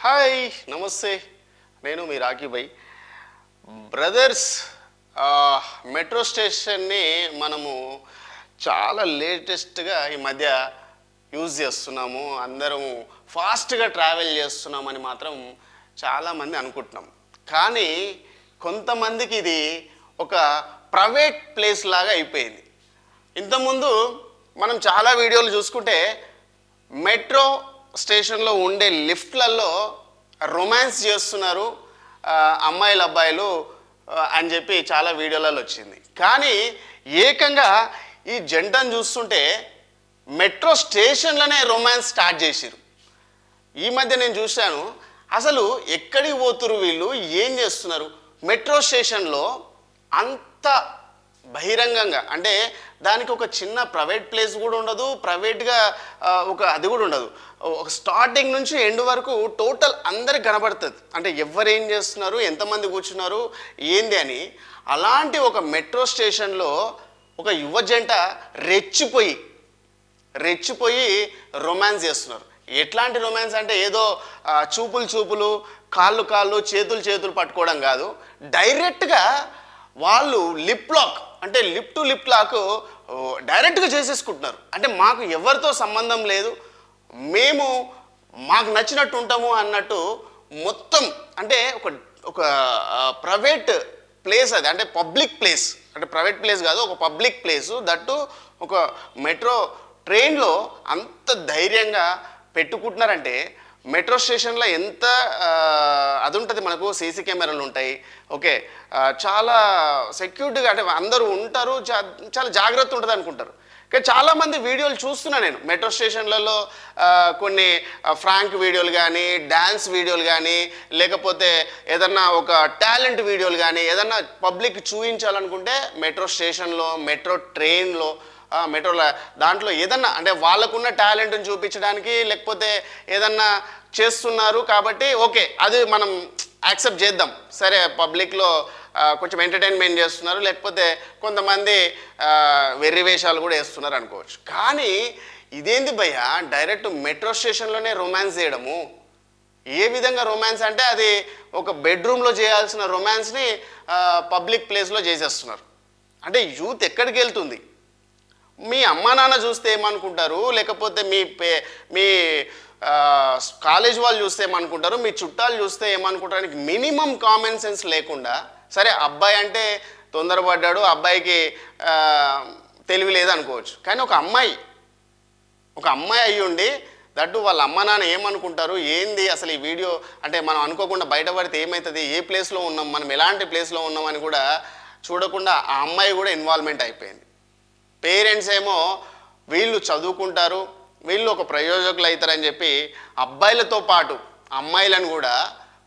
Hi నమస్తే నేను మీ Rocky భాయ్ brothers metro స్టేషన్ని మనము చాలా లేటెస్ట్గా ఈ మధ్య యూజ్ చేస్తున్నాము అందరం ఫాస్ట్గా ట్రావెల్ చేస్తున్నామని మాత్రం చాలామంది అనుకుంటున్నాం కానీ కొంతమందికి ఇది ఒక ప్రైవేట్ ప్లేస్ లాగా అయిపోయింది ఇంతకుముందు మనం చాలా వీడియోలు చూసుకుంటే మెట్రో స్టేషన్లో ఉండే లిఫ్ట్లలో రొమాన్స్ చేస్తున్నారు అమ్మాయిలు అబ్బాయిలు అని చెప్పి చాలా వీడియోలలో వచ్చింది కానీ ఏకంగా ఈ జంటను చూస్తుంటే మెట్రో స్టేషన్లోనే రొమాన్స్ స్టార్ట్ చేసిరు ఈ మధ్య నేను చూశాను అసలు ఎక్కడికి పోతురు వీళ్ళు ఏం చేస్తున్నారు మెట్రో స్టేషన్లో అంత బహిరంగంగా అంటే దానికి ఒక చిన్న ప్రైవేట్ ప్లేస్ కూడా ఉండదు ప్రైవేట్గా ఒక అది కూడా ఉండదు ఒక స్టార్టింగ్ నుంచి ఎండ్ వరకు టోటల్ అందరికి కనబడుతుంది అంటే ఎవరేం చేస్తున్నారు ఎంతమంది కూర్చున్నారు ఏంది అని అలాంటి ఒక మెట్రో స్టేషన్లో ఒక యువ జంట రెచ్చిపోయి రొమాన్స్ చేస్తున్నారు ఎట్లాంటి రొమాన్స్ అంటే ఏదో చూపులు కాళ్ళు చేతులు పట్టుకోవడం కాదు డైరెక్ట్గా వాళ్ళు లిప్ లాక్ అంటే లిప్ టు లిప్ లాక్ డైరెక్ట్గా చేసేసుకుంటున్నారు అంటే మాకు ఎవరితో సంబంధం లేదు మేము మాకు నచ్చినట్టు ఉంటాము అన్నట్టు మొత్తం అంటే ఒక ప్రైవేట్ ప్లేస్ అది అంటే పబ్లిక్ ప్లేస్ అంటే ప్రైవేట్ ప్లేస్ కాదు ఒక పబ్లిక్ ప్లేసు దట్టు ఒక మెట్రో ట్రైన్లో అంత ధైర్యంగా పెట్టుకుంటున్నారంటే మెట్రో స్టేషన్లో ఎంత అది ఉంటుంది మనకు సీసీ కెమెరాలు ఉంటాయి ఓకే చాలా సెక్యూరిటీగా అంటే అందరూ ఉంటారు చాలా జాగ్రత్త ఉంటుంది అనుకుంటారు కానీ చాలామంది వీడియోలు చూస్తున్నా నేను మెట్రో స్టేషన్లలో కొన్ని ఫ్రాంక్ వీడియోలు కానీ డ్యాన్స్ వీడియోలు కానీ లేకపోతే ఏదన్నా ఒక టాలెంట్ వీడియోలు కానీ ఏదన్నా పబ్లిక్ చూపించాలనుకుంటే మెట్రో స్టేషన్లో మెట్రో ట్రైన్లో మెట్రోలో దాంట్లో ఏదన్నా అంటే వాళ్ళకున్న టాలెంట్ని చూపించడానికి లేకపోతే ఏదన్నా చేస్తున్నారు కాబట్టి ఓకే అది మనం యాక్సెప్ట్ చేద్దాం సరే పబ్లిక్లో కొంచెం ఎంటర్టైన్మెంట్ చేస్తున్నారు లేకపోతే కొంతమంది వెర్రి వేషాలు కూడా వేస్తున్నారు అనుకోవచ్చు కానీ ఇదేంది భయ్య డైరెక్ట్ మెట్రో స్టేషన్లోనే రొమాన్స్ చేయడము ఏ విధంగా రొమాన్స్ అంటే అది ఒక బెడ్రూమ్లో చేయాల్సిన రొమాన్స్ని పబ్లిక్ ప్లేస్లో చేసేస్తున్నారు అంటే యూత్ ఎక్కడికి వెళ్తుంది మీ అమ్మా నాన్న చూస్తే ఏమనుకుంటారు లేకపోతే మీ కాలేజ్ వాళ్ళు చూస్తే ఏమనుకుంటారు మీ చుట్టాలు చూస్తే ఏమనుకుంటారు మినిమం కామన్ సెన్స్ లేకుండా సరే అబ్బాయి అంటే తొందరపడ్డాడు అబ్బాయికి తెలివి లేదనుకోవచ్చు కానీ ఒక అమ్మాయి అయ్యి ఉండి దట్టు వాళ్ళ అమ్మ నాన్న ఏమనుకుంటారు ఏంది అసలు ఈ వీడియో అంటే మనం అనుకోకుండా బయటపడితే ఏమవుతుంది ఏ ప్లేస్లో ఉన్నాం మనం ఎలాంటి ప్లేస్లో ఉన్నాం అని కూడా చూడకుండా ఆ అమ్మాయి కూడా ఇన్వాల్వ్మెంట్ అయిపోయింది పేరెంట్స్ ఏమో వీళ్ళు చదువుకుంటారు వీళ్ళు ఒక ప్రయోజకులు అవుతారని చెప్పి అబ్బాయిలతో పాటు అమ్మాయిలను కూడా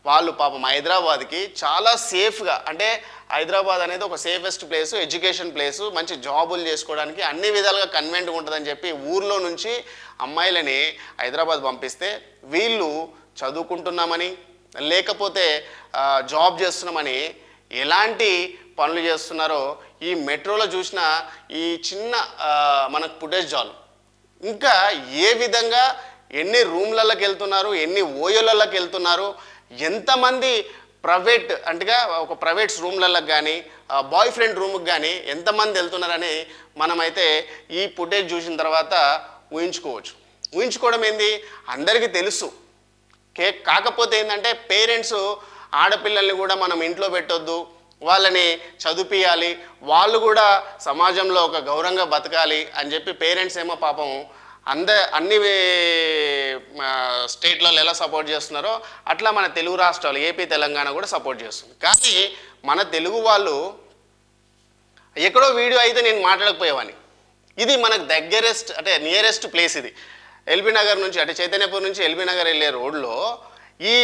వాళ్ళు పాపం హైదరాబాద్కి చాలా సేఫ్గా అంటే హైదరాబాద్ అనేది ఒక సేఫెస్ట్ ప్లేసు ఎడ్యుకేషన్ ప్లేసు మంచి జాబులు చేసుకోవడానికి అన్ని విధాలుగా కన్వెంట్గా ఉంటుందని చెప్పి ఊర్లో నుంచి అమ్మాయిలని హైదరాబాద్ పంపిస్తే వీళ్ళు చదువుకుంటున్నామని లేకపోతే జాబ్ చేస్తున్నామని ఎలాంటి పనులు చేస్తున్నారో ఈ మెట్రోలో చూసిన ఈ చిన్న మనకు ఫుటేజ్ చాలు ఇంకా ఏ విధంగా ఎన్ని రూమ్లలోకి వెళ్తున్నారు ఎన్ని ఓయోలలోకి వెళ్తున్నారు ఎంతమంది ప్రైవేట్ అంటేగా ఒక ప్రైవేట్స్ రూమ్లలోకి కానీ బాయ్ ఫ్రెండ్ రూమ్కి కానీ ఎంతమంది వెళ్తున్నారని మనమైతే ఈ ఫుటేజ్ చూసిన తర్వాత ఊహించుకోవడం ఏంది అందరికీ తెలుసు కాకపోతే ఏంటంటే పేరెంట్స్ ఆడపిల్లల్ని కూడా మనం ఇంట్లో పెట్టొద్దు వాళ్ళని చదివిపియాలి వాళ్ళు కూడా సమాజంలో ఒక గౌరవంగా బతకాలి అని చెప్పి పేరెంట్స్ ఏమో పాపం అన్ని స్టేట్లలో ఎలా సపోర్ట్ చేస్తున్నారో అట్లా మన తెలుగు రాష్ట్రాలు ఏపీ తెలంగాణ కూడా సపోర్ట్ చేస్తుంది కానీ మన తెలుగు వాళ్ళు ఎక్కడో వీడియో అయితే నేను మాట్లాడకపోయేవాడిని ఇది మనకు దగ్గరెస్ట్ అంటే నియరెస్ట్ ప్లేస్ ఇది ఎల్బీ నగర్ నుంచి అంటే చైతన్యపూర్ నుంచి ఎల్బీ నగర్ వెళ్ళే రోడ్లో ఈ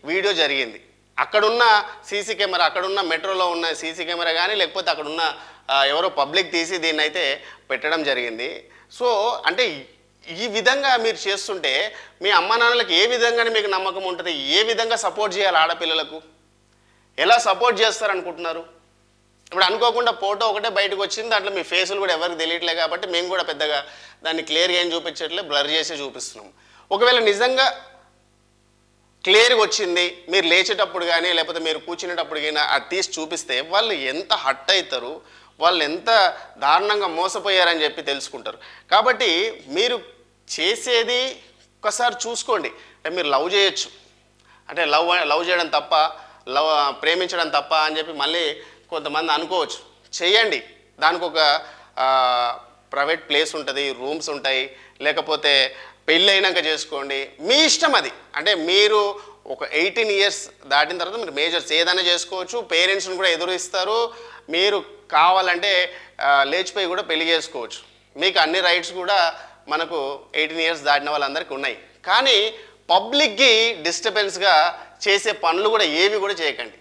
వీడియో జరిగింది అక్కడున్న సీసీ కెమెరా అక్కడున్న మెట్రోలో ఉన్న సీసీ కెమెరా కానీ లేకపోతే అక్కడున్న ఎవరో పబ్లిక్ తీసి దీన్ని అయితే పెట్టడం జరిగింది సో అంటే ఈ విధంగా మీరు చేస్తుంటే మీ అమ్మ నాన్నలకు ఏ విధంగానే మీకు నమ్మకం ఉంటుంది ఏ విధంగా సపోర్ట్ చేయాలి ఆడపిల్లలకు ఎలా సపోర్ట్ చేస్తారనుకుంటున్నారు ఇప్పుడు అనుకోకుండా ఫోటో ఒకటే బయటకు వచ్చింది దాంట్లో మీ ఫేసులు కూడా ఎవరికి తెలియట్లే కాబట్టి మేము కూడా పెద్దగా దాన్ని క్లియర్గా ఏం చూపించట్లే బ్లర్ చేసి చూపిస్తున్నాం ఒకవేళ నిజంగా క్లియర్గా వచ్చింది, మీరు లేచేటప్పుడు కానీ లేకపోతే మీరు కూర్చునేటప్పుడు కానీ అది తీసి చూపిస్తే వాళ్ళు ఎంత హట్ అవుతారు, వాళ్ళు ఎంత దారుణంగా మోసపోయారని చెప్పి తెలుసుకుంటారు. కాబట్టి మీరు చేసేది ఒకసారి చూసుకోండి. అంటే మీరు లవ్ చేయొచ్చు, అంటే లవ్ చేయడం తప్ప, ప్రేమించడం తప్ప అని చెప్పి మళ్ళీ కొంతమంది అనుకోవచ్చు. చేయండి, దానికి ఒక ప్రైవేట్ ప్లేస్ ఉంటుంది, రూమ్స్ ఉంటాయి, లేకపోతే పెళ్ళి అయినాక చేసుకోండి, మీ ఇష్టం అది. అంటే మీరు ఒక 18 ఇయర్స్ దాటిన తర్వాత మీరు మేజర్స్ ఏదైనా చేసుకోవచ్చు, పేరెంట్స్ని కూడా ఎదురిస్తారు, మీరు కావాలంటే లేచిపోయి కూడా పెళ్లి చేసుకోవచ్చు. మీకు అన్ని రైట్స్ కూడా మనకు 18 ఇయర్స్ దాటిన వాళ్ళందరికీ ఉన్నాయి. కానీ పబ్లిక్కి డిస్టర్బెన్స్గా చేసే పనులు కూడా ఏవి కూడా చేయకండి.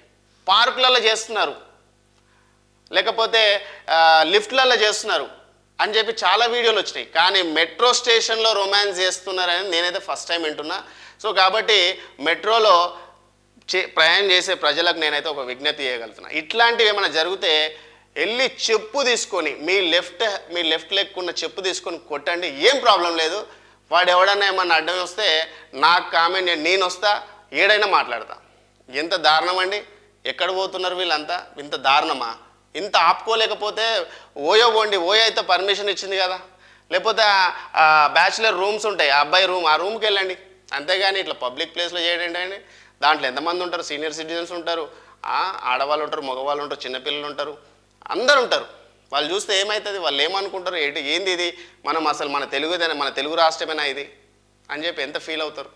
పార్కులలో చేస్తున్నారు, లేకపోతే లిఫ్ట్లలో చేస్తున్నారు అని చెప్పి చాలా వీడియోలు వచ్చినాయి. కానీ మెట్రో స్టేషన్లో రొమాన్స్ చేస్తున్నారని నేనైతే ఫస్ట్ టైం వింటున్నా. సో కాబట్టి మెట్రోలో ప్రయాణం చేసే ప్రజలకు నేనైతే ఒక విజ్ఞప్తి చేయగలుగుతున్నా, ఇట్లాంటివి ఏమైనా జరిగితే వెళ్ళి చెప్పు తీసుకొని మీ లెఫ్ట్ లెగ్ ఉన్న చెప్పు తీసుకొని కొట్టండి, ఏం ప్రాబ్లం లేదు. వాడు ఎవడన్నా ఏమన్నా అడ్డం వస్తే నాకు కామెంట్, నేను వస్తా, ఏడైనా మాట్లాడతా. ఎంత దారుణం అండి, ఎక్కడ పోతున్నారు వీళ్ళంతా, ఇంత దారుణమా? ఇంత ఆపుకోలేకపోతే ఓయో పోండి, ఓయో అయితే పర్మిషన్ ఇచ్చింది కదా, లేకపోతే బ్యాచులర్ రూమ్స్ ఉంటాయి, ఆ అబ్బాయి రూమ్, ఆ రూమ్కి వెళ్ళండి. అంతేగాని ఇట్లా పబ్లిక్ ప్లేస్లో చేయడం అండి. దాంట్లో ఎంతమంది ఉంటారు, సీనియర్ సిటిజన్స్ ఉంటారు, ఆడవాళ్ళు ఉంటారు, మగవాళ్ళు ఉంటారు, చిన్నపిల్లలు ఉంటారు, అందరు ఉంటారు. వాళ్ళు చూస్తే ఏమవుతుంది, వాళ్ళు ఏమనుకుంటారు, ఏంది ఇది, మనం అసలు మన తెలుగు రాష్ట్రమేనా ఇది అని చెప్పి ఎంత ఫీల్ అవుతారు.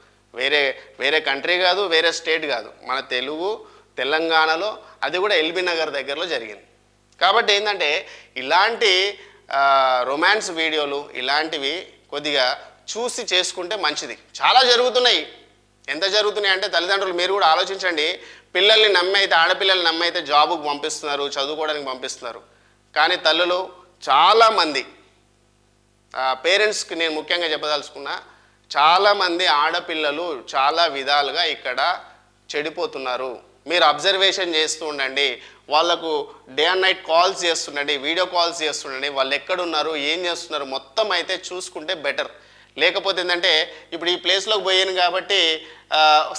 వేరే కంట్రీ కాదు, వేరే స్టేట్ కాదు, మన తెలంగాణలో, అది కూడా ఎల్బీ నగర్ దగ్గరలో జరిగింది. కాబట్టి ఏంటంటే ఇలాంటి రొమాన్స్ వీడియోలు ఇలాంటివి కొద్దిగా చూసి చేసుకుంటే మంచిది. చాలా జరుగుతున్నాయి. ఎంత జరుగుతున్నాయి అంటే తల్లిదండ్రులు మీరు కూడా ఆలోచించండి. పిల్లల్ని నమ్మైతే, ఆడపిల్లల్ని నమ్మైతే జాబుకు పంపిస్తున్నారు, చదువుకోవడానికి పంపిస్తున్నారు. కానీ తల్లులు చాలామంది, పేరెంట్స్కి నేను ముఖ్యంగా చెప్పదలుచుకున్నా, చాలామంది ఆడపిల్లలు చాలా విధాలుగా ఇక్కడ చెడిపోతున్నారు. మీరు అబ్జర్వేషన్ చేస్తూ ఉండండి, వాళ్ళకు డే అండ్ నైట్ కాల్స్ చేస్తుండండి, వీడియో కాల్స్ చేస్తుండండి, వాళ్ళు ఎక్కడున్నారు, ఏం చేస్తున్నారు మొత్తం అయితే చూసుకుంటే బెటర్. లేకపోతే ఏంటంటే ఇప్పుడు ఈ ప్లేస్లోకి పోయాను కాబట్టి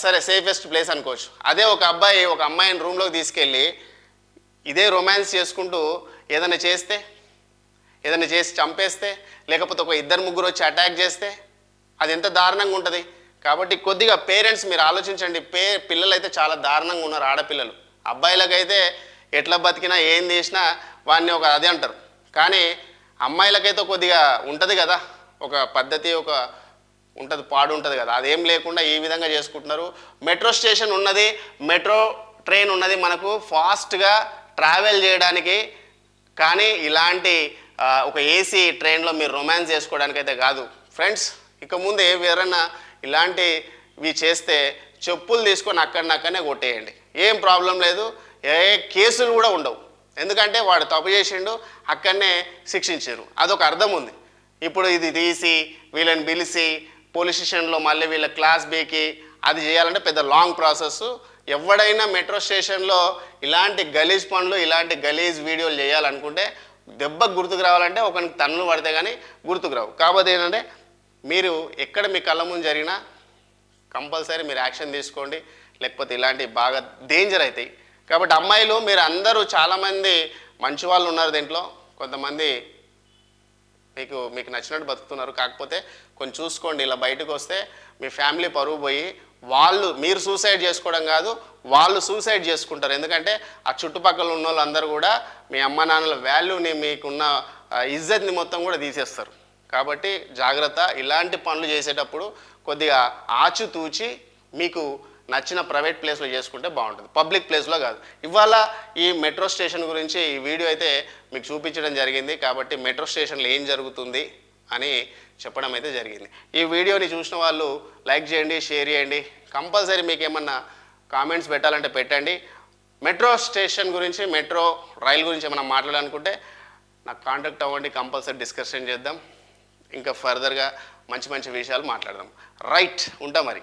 సరే సేఫెస్ట్ ప్లేస్ అనుకోవచ్చు. అదే ఒక అబ్బాయి ఒక అమ్మాయిని రూమ్లోకి తీసుకెళ్ళి ఇదే రొమాన్స్ చేసుకుంటూ ఏదైనా చేసి చంపేస్తే, లేకపోతే ఒక 2-3 వచ్చి అటాక్ చేస్తే అది ఎంత దారుణంగా ఉంటుంది. కాబట్టి కొద్దిగా పేరెంట్స్ మీరు ఆలోచించండి. పిల్లలు అయితే చాలా దారుణంగా ఉన్నారు, ఆడపిల్లలు. అబ్బాయిలకైతే ఎట్లా బతికినా ఏం చేసినా వాడిని ఒక అదే అంటారు. కానీ అమ్మాయిలకైతే కొద్దిగా ఉంటుంది కదా, ఒక పద్ధతి, ఒక ఉంటుంది, పాడు ఉంటుంది కదా, అదేం లేకుండా ఈ విధంగా చేసుకుంటున్నారు. మెట్రో స్టేషన్ ఉన్నది, మెట్రో ట్రైన్ ఉన్నది మనకు ఫాస్ట్గా ట్రావెల్ చేయడానికి. కానీ ఇలాంటి ఒక ఏసీ ట్రైన్లో మీరు రొమాన్స్ చేసుకోవడానికైతే కాదు ఫ్రెండ్స్. ఇక ముందు ఎవరైనా ఇలాంటివి చేస్తే చెప్పులు తీసుకొని అక్కడనే కొట్టేయండి, ఏం ప్రాబ్లం లేదు. ఏ కేసులు కూడా ఉండవు, ఎందుకంటే వాడు తప్పు చేసిండు, అక్కడనే శిక్షించారు, అదొక అర్థం ఉంది. ఇప్పుడు ఇది తీసి వీళ్ళని పిలిచి పోలీస్ స్టేషన్లో మళ్ళీ వీళ్ళ క్లాస్ బీకి అది చేయాలంటే పెద్ద లాంగ్ ప్రాసెస్. ఎవడైనా మెట్రో స్టేషన్లో ఇలాంటి గలీజ్ పనులు, ఇలాంటి గలీజ్ వీడియోలు చేయాలనుకుంటే దెబ్బకు గుర్తుకు రావాలంటే ఒకరికి తన్నులు పడితే కానీ గుర్తుకు రావు. కాబట్టి ఏంటంటే మీరు ఎక్కడ మీ కళ్ళ ముందు జరిగినా కంపల్సరీ మీరు యాక్షన్ తీసుకోండి, లేకపోతే ఇలాంటివి బాగా డేంజర్ అవుతాయి. కాబట్టి అమ్మాయిలు మీరు అందరూ చాలామంది మంచి వాళ్ళు ఉన్నారు దీంట్లో, కొంతమంది మీకు నచ్చినట్టు బతుకుతున్నారు. కాకపోతే కొంచెం చూసుకోండి, ఇలా బయటకు వస్తే మీ ఫ్యామిలీ పరువు పోయి మీరు సూసైడ్ చేసుకోవడం కాదు, వాళ్ళు సూసైడ్ చేసుకుంటారు. ఎందుకంటే ఆ చుట్టుపక్కల ఉన్న వాళ్ళందరూ కూడా మీ అమ్మ నాన్నల వాల్యూని, మీకున్న ఇజ్జత్ని మొత్తం కూడా తీసేస్తారు. కాబట్టి జాగ్రత్త, ఇలాంటి పనులు చేసేటప్పుడు కొద్దిగా ఆచితూచి మీకు నచ్చిన ప్రైవేట్ ప్లేస్లో చేసుకుంటే బాగుంటుంది, పబ్లిక్ ప్లేస్లో కాదు. ఇవాళ ఈ మెట్రో స్టేషన్ గురించి ఈ వీడియో అయితే మీకు చూపించడం జరిగింది. కాబట్టి మెట్రో స్టేషన్లో ఏం జరుగుతుంది అని చెప్పడం అయితే జరిగింది. ఈ వీడియోని చూసిన వాళ్ళు లైక్ చేయండి, షేర్ చేయండి. కంపల్సరీ మీకు ఏమన్నా కామెంట్స్ పెట్టాలంటే పెట్టండి. మెట్రో స్టేషన్ గురించి, మెట్రో రైల్ గురించి ఏమైనా మాట్లాడాలనుకుంటే నాకు కాంటాక్ట్ అవ్వండి, కంపల్సరీ డిస్కషన్ చేద్దాం. ఇంకా ఫర్దర్గా మంచి విషయాలు మాట్లాడదాం. రైట్, ఉంటా మరి.